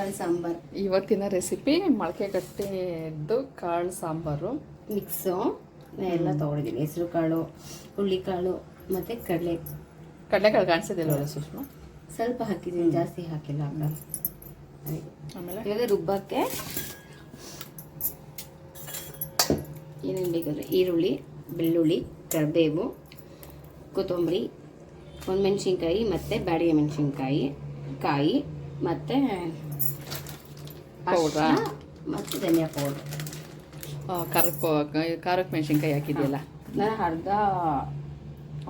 ಕಾಳು ಸಾಂಬಾರು. ಇವತ್ತಿನ ರೆಸಿಪಿ ಮೊಳಕೆ ಕಟ್ಟಿದ್ದು ಕಾಳು ಸಾಂಬಾರು ಮಿಕ್ಸು ಎಲ್ಲ ತೊಗೊಂಡಿದ್ದೀನಿ. ಹೆಸರು ಕಾಳು, ಹುಳ್ಳಿಕಾಳು ಮತ್ತು ಕಡಲೆಕಾಳು ಕಾಣಿಸೋದಿಲ್ವಲ್ಲ ಸುಷ್ಮಾ? ಸ್ವಲ್ಪ ಹಾಕಿದ್ದೀನಿ, ಜಾಸ್ತಿ ಹಾಕಿಲ್ಲ. ಆಮೇಲೆ ಇವಾಗ ರುಬ್ಬಕ್ಕೆ ಏನೇನು ಬೇಕಾದ್ರೆ ಈರುಳ್ಳಿ, ಬೆಳ್ಳುಳ್ಳಿ, ಕರಿಬೇವು, ಕೊತ್ತಂಬರಿ, ಒಣಮೆಣ್ಸಿನ್ಕಾಯಿ ಮತ್ತು ಬ್ಯಾಡಿಗೆ ಮೆಣಸಿನ್ಕಾಯಿ, ಕಾಯಿ ಮತ್ತು ಪೌಡ್ರಾ ಮತ್ತು ಧನಿಯಾ ಪೌಡ್ರ್. ಖಾರಕ್ಕೆ ಮೆಣಸಿನ್ಕಾಯಿ ಹಾಕಿದೆಯಲ್ಲ, ನಾನು ಅರ್ಧ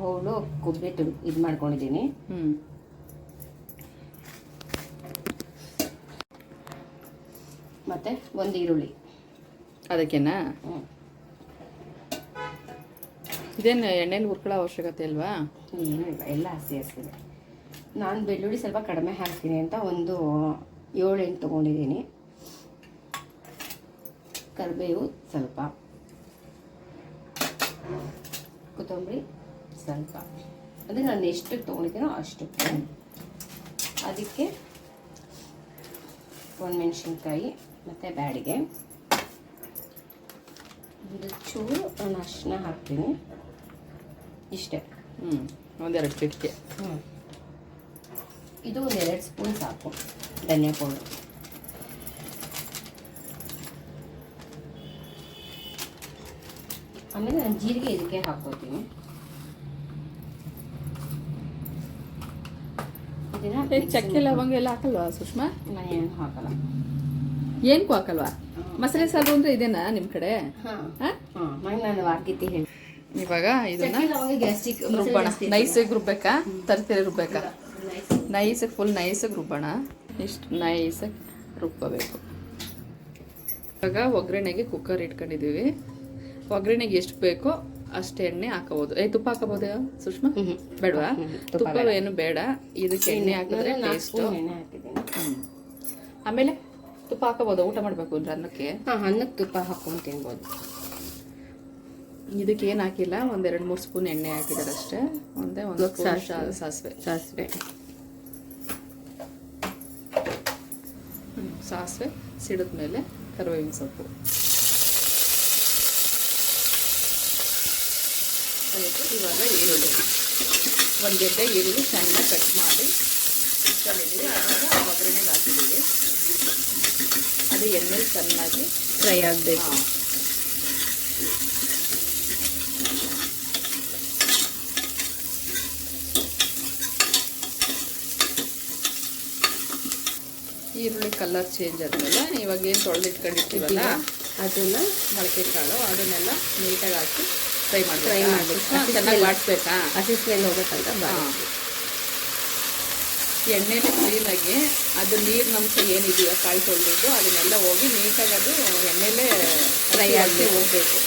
ಹೋಳು ಕೊಬ್ಬಿಟ್ಟು ಇದು ಮಾಡ್ಕೊಂಡಿದ್ದೀನಿ. ಮತ್ತು ಒಂದು ಈರುಳ್ಳಿ ಅದಕ್ಕೆನಾ? ಇದೇನು ಎಣ್ಣೆಲಿ ಹುರ್ಕೊಳ್ಳೋ ಅವಶ್ಯಕತೆ ಇಲ್ವಾ? ಏನೂ ಇಲ್ಲ, ಎಲ್ಲ ಹಸಿ ಹಸಿದೆ. ನಾನು ಬೆಳ್ಳುಳ್ಳಿ ಸ್ವಲ್ಪ ಕಡಿಮೆ ಹಾಕ್ತೀನಿ ಅಂತ ಒಂದು 7-8 ತೊಗೊಂಡಿದ್ದೀನಿ. ಕರಿಬೇವು ಸ್ವಲ್ಪ, ಕೊತ್ತಂಬರಿ ಸ್ವಲ್ಪ, ಅಂದರೆ ನಾನು ಎಷ್ಟು ತೊಗೊಂಡಿದ್ದೀನೋ ಅಷ್ಟಕ್ಕೆ. ಅದಕ್ಕೆ ಒಣಮೆಣ್ಸಿನ್ಕಾಯಿ ಮತ್ತು ಬ್ಯಾಡಿಗೆ, ಒಂದು ಚೂರು ನಾನು ಅರಿಶಿನ ಹಾಕ್ತೀನಿ, ಇಷ್ಟೇ. ಒಂದೆರಡು ಚಿಟಿಕೆ. ಇದು ಒಂದು 2 ಸ್ಪೂನ್ ಸಾಕು ಧನಿಯಾ ಪೌಡರ್. ಆಮೇಲೆ ನಾನು ಜೀರಿಗೆ ಇದಕ್ಕೆ ಹಾಕೋತೀನಿ. ಚಕ್ಕೆ ಲವಂಗ ಎಲ್ಲ ಹಾಕಲ್ವಾ ಸುಷ್ಮಾ? ನಾನು ಏನು ಹಾಕಲ್ಲ. ಏನಕ್ಕೂ ಹಾಕಲ್ವಾ? ಮಸಾಲೆ ಸಾರು ಅಂದ್ರೆ ಇದೇನಾ ನಿಮ್ಮ ಕಡೆ? ನಾನು ವಾರ್ಗಿತಿ ಹೇಳಿ. ಇವಾಗ ಇದನ್ನ ಗ್ಯಾಸ್ಟ್ರಿಕ್ ರುಬ್ಬೋಣ. ನೈಸಾಗಿ ರುಬ್ಬೇಕಾ? ತರ್ತೀರಿ ರುಬ್ಬೇಕಾ? ನೈಸಾಗಿ, ಫುಲ್ ನೈಸಾಗಿ ರುಬ್ಬೋಣ. ಇಷ್ಟು ನೈಸಾಗಿ ರುಬ್ಕೋಬೇಕು. ಇವಾಗ ಒಗ್ಗರಣೆಗೆ ಕುಕ್ಕರ್ ಇಟ್ಕೊಂಡಿದ್ದೀವಿ. ಒಗ್ಗರಣೆಗೆ ಎಷ್ಟು ಬೇಕೋ ಅಷ್ಟು ಎಣ್ಣೆ ಹಾಕೋಬೋದು. ತುಪ್ಪ ಹಾಕೋಬೋದೇ ಸುಷ್ಮಾ? ಬೇಡವಾ? ತುಪ್ಪ ಏನು ಬೇಡ. ಇದಕ್ಕೆ ಎಣ್ಣೆ ಹಾಕಿದ್ರೆ ಟೇಸ್ಟು. ಆಮೇಲೆ ತುಪ್ಪ ಹಾಕೋಬೋದು ಊಟ ಮಾಡಬೇಕು ಅಂದ್ರೆ ಅನ್ನಕ್ಕೆ. ಅನ್ನಕ್ಕೆ ತುಪ್ಪ ಹಾಕೊಂಡು ತಿನ್ಬೋದು. ಇದಕ್ಕೆ ಏನು ಹಾಕಿಲ್ಲ, 1-2-3 ಸ್ಪೂನ್ ಎಣ್ಣೆ ಹಾಕಿದ್ದಾರೆ ಅಷ್ಟೇ. ಒಂದು ಸಾಸಿವೆ ಸಿಡಿದ ಮೇಲೆ ಕರಿಬೇವಿನ ಸೊಪ್ಪು, ಅದಕ್ಕೆ ಇವಾಗ ಈರುಳ್ಳಿ, 1 ಗೆಡ್ಡೆ ಈರುಳ್ಳಿ ಚೆನ್ನಾಗಿ ಕಟ್ ಮಾಡಿ ಇಟ್ಕೊಂಡಿದ್ದೀವಿ. ಅದನ್ನು ಒಗ್ಗರಣೆಗೆ ಹಾಕಿದ್ದೀವಿ. ಅದು ಎಣ್ಣೆಲಿ ಚೆನ್ನಾಗಿ ಫ್ರೈ ಆಗಬೇಕು. ಈರುಳ್ಳಿ ಕಲರ್ ಚೇಂಜ್ ಆದ್ಮೇಲೆ ಇವಾಗ ಏನು ತೊಳೆದಿಟ್ಕೊಂಡಿರ್ತೀವಲ್ಲ ಅದನ್ನು ಮೊಳಕೆ ಕಾಳು ಅದನ್ನೆಲ್ಲ ನೀಟಾಗಿ ಹಾಕಿ ಫ್ರೈ ಮಾಡಬೇಕು. ಚೆನ್ನಾಗಿ ಬಾಡಿಸ್ಬೇಕಾ? ಹಸಿ ಸ್ಮೆಲ್ ಹೋಗ್ಬೇಕಂತ ಎಣ್ಣೆಲಿ ಕ್ಲೀನಾಗಿ ಅದು ನೀರಿನ ಅಂಶ ಏನಿದೆಯೋ ಕಾಳು ತೊಳೆದಿದ್ದು ಅದನ್ನೆಲ್ಲ ಹೋಗಿ ನೀಟಾಗಿ ಅದು ಎಣ್ಣೆಲೇ ಫ್ರೈ ಆಗಿ ಹೋಗಬೇಕು.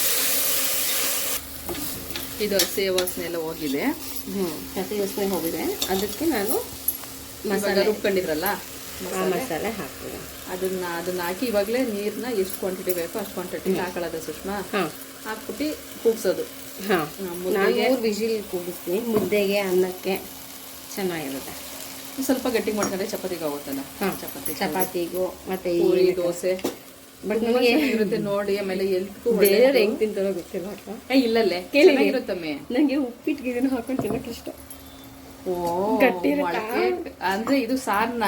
ಇದು ಹಸಿ ವಾಸನೆ ಎಲ್ಲ ಹೋಗಿದೆ. ಹಸಿ ವಾಸನೆ ಹೋಗಿದೆ. ಅದಕ್ಕೆ ನಾನು ಮಸಾಲೆ ರುಬ್ಕೊಂಡಿದ್ರಲ್ಲ ಮಸಾಲೆ ಹಾಕ್ತೀನಿ. ಅದನ್ನ ಹಾಕಿ ಇವಾಗಲೇ ನೀರನ್ನ ಎಷ್ಟು ಕ್ವಾಂಟಿಟಿ ಬೇಕೋ ಅಷ್ಟು ಕ್ವಾಂಟಿಟಿ ಹಾಕೊಳ್ಳೋದು ಸುಷ್ಮಾ. ಹಾಕ್ಬಿಟ್ಟು ಕೂಗ್ಸೋದು. ನಾನು 3 ವಿಜಿಲ್ ಕೂಗಿಸ್ತೀನಿ. ಮುದ್ದೆಗೆ, ಅನ್ನಕ್ಕೆ ಚೆನ್ನಾಗಿರುತ್ತೆ. ಸ್ವಲ್ಪ ಗಟ್ಟಿ ಮಾಡ್ಕೊಂಡ್ರೆ ಚಪಾತಿಗೆ ಆಗುತ್ತಲ್ಲ. ಚಪಾತಿಗೂ ಮತ್ತೆ ಪೂರಿ, ದೋಸೆ ಬಟ್ ನಮಗೆ ಇರುತ್ತೆ ನೋಡಿ. ಆಮೇಲೆ ಎಲ್ಗೂ ಬೇರೆ ಹೆಂಗ್ ತಿಂತಾರೋ ಗೊತ್ತಿಲ್ಲ. ಇಲ್ಲಲ್ಲೇ ಚೆನ್ನಾಗಿರುತ್ತಮ್ಮೆ. ನನಗೆ ಉಪ್ಪಿಟ್ಟಿಗೆ ಇದನ್ನು ಹಾಕೊಂಡು ತಿನ್ನಕ್ಕೆ ಇಷ್ಟ. ಗಟ್ಟಿ ಅಂದ್ರೆ ಇದು ಸಾರ್ನ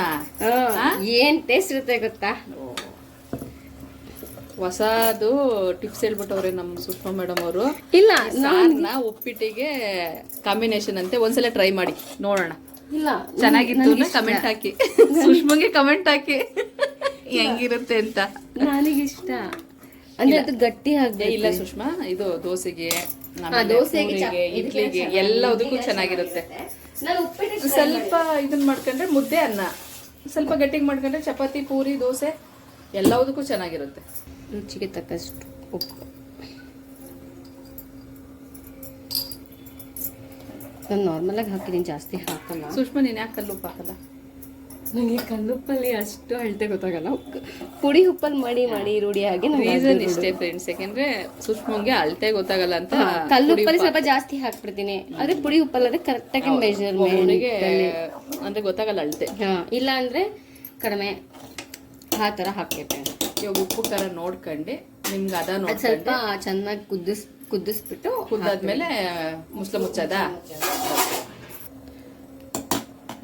ಏನ್ ಟೇಸ್ಟ್ ಇರುತ್ತೆ ಗೊತ್ತಾ? ಹೊಸದು ಟಿಪ್ಸ್ ಹೇಳ್ಬಿಟ್ಟವ್ರೆ ನಮ್ಮ ಸುಷ್ಮಾ ಮೇಡಮ್ ಅವರು. ಇಲ್ಲ, ಸಾರ್ನ ಉಪ್ಪಿಟ್ಟಿಗೆ ಕಾಂಬಿನೇಷನ್ ಅಂತೆ. ಒಂದ್ಸಲ ಟ್ರೈ ಮಾಡಿ ನೋಡೋಣ. ಇಲ್ಲ, ಚೆನ್ನಾಗಿತ್ತು ಕಮೆಂಟ್ ಹಾಕಿ. ಸುಷ್ಮಾಗೆ ಕಮೆಂಟ್ ಹಾಕಿ ಹೆಂಗಿರುತ್ತೆ ಅಂತ. ನನಗಿಷ್ಟ ಅಂದ್ರೆ ಅದು ಗಟ್ಟಿ ಹಾಕಿ. ಇಲ್ಲ ಸುಷ್ಮಾ, ಇದು ದೋಸೆಗೆ, ಇಡ್ಲಿಗೆ ಎಲ್ಲದಕ್ಕೂ ಚೆನ್ನಾಗಿರುತ್ತೆ. ಸ್ವಲ್ಪ ಇದನ್ನ ಮಾಡ್ಕೊಂಡ್ರೆ ಮುದ್ದೆ, ಅನ್ನ ಸ್ವಲ್ಪ ಗಟ್ಟಿಗೆ ಮಾಡ್ಕೊಂಡ್ರೆ ಚಪಾತಿ, ಪೂರಿ, ದೋಸೆ ಎಲ್ಲದಕ್ಕೂ ಚೆನ್ನಾಗಿರುತ್ತೆ. ರುಚಿಗೆ ತಕ್ಕಷ್ಟು ಉಪ್ಪು. ನಾನು ನಾರ್ಮಲಾಗಿ ಹಾಕಿದ್ದೀನಿ, ಜಾಸ್ತಿ ಹಾಕಲ್ಲ. ಸುಷ್ಮಾ ನೀನು ಯಾಕೆ ಕಲ್ಲುಪ್ಪು ಹಾಕಲ್ಲ? ನನಗೆ ಕಲ್ಲುಪ್ಪಲ್ಲಿ ಅಷ್ಟು ಅಳತೆ ಗೊತ್ತಾಗಲ್ಲ. ಪುಡಿ ಉಪ್ಪಲ್ಲಿ ಮಾಡಿ ರೂಢಿ ಆಗಿ ರೀಸನ್ ಇಷ್ಟೇ ಫ್ರೆಂಡ್ಸ್. ಯಾಕೆಂದ್ರೆ ಸುಷ್ಮಂಗೆ ಅಳತೆ ಗೊತ್ತಾಗಲ್ಲ ಅಂತ ಕಲ್ಲುಪ್ಪಲ್ಲಿ ಸ್ವಲ್ಪ ಜಾಸ್ತಿ ಹಾಕ್ಬಿಡ್ತೀನಿ. ಆದ್ರೆ ಪುಡಿ ಉಪ್ಪಲ್ಲಿ ಕರೆಕ್ಟಾಗಿ ಮೆಜರ್ಮೆಂಟ್ ಅಂದ್ರೆ ಗೊತ್ತಾಗಲ್ಲ ಅಳತೆ. ಇಲ್ಲ ಅಂದ್ರೆ ಕಡಿಮೆ ಆ ಥರ ಹಾಕ್ಬೇಕು. ಇವಾಗ ಉಪ್ಪು ಖಾರ ನೋಡ್ಕೊಂಡು ನಿಮ್ಗೆ ಅದ ಅದು ಸ್ವಲ್ಪ ನೋಡ್ಕೊಂಡು ಚೆನ್ನಾಗಿ ಕುದಿಸ್ಬಿಟ್ಟು ಕುದ್ದಾದ್ಮೇಲೆ ಮುಚ್ಚಳ ಮುಚ್ಚದ.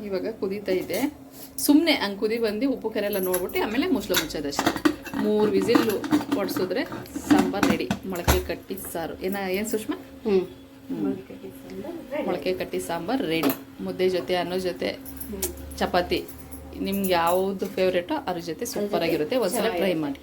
ಇವಾಗ ಕುದೀತಾ ಇದೆ. ಸುಮ್ಮನೆ ಹಂಗೆ ಕುದಿ ಬಂದು ಉಪ್ಪು ಖಾರ ಎಲ್ಲ ನೋಡ್ಬಿಟ್ಟು ಆಮೇಲೆ ಮುಚ್ಚಳ ಮುಚ್ಚೋದಷ್ಟೇ. 3 ವಿಸಿಲ್ ಹೊಡ್ಸಿದ್ರೆ ಸಾಂಬಾರು ರೆಡಿ. ಮೊಳಕೆ ಕಟ್ಟಿ ಸಾರು ಏನು ಸುಷ್ಮಾ? ಮೊಳಕೆ ಕಟ್ಟಿ ಸಾಂಬಾರು ರೆಡಿ. ಮುದ್ದೆ ಜೊತೆ, ಅನ್ನೋ ಜೊತೆ, ಚಪಾತಿ, ನಿಮ್ಗೆ ಯಾವುದು ಫೇವ್ರೇಟೋ ಅದ್ರ ಜೊತೆ ಸೂಪರ್ ಆಗಿರುತ್ತೆ. ಒಂದ್ಸಲ ಟ್ರೈ ಮಾಡಿ.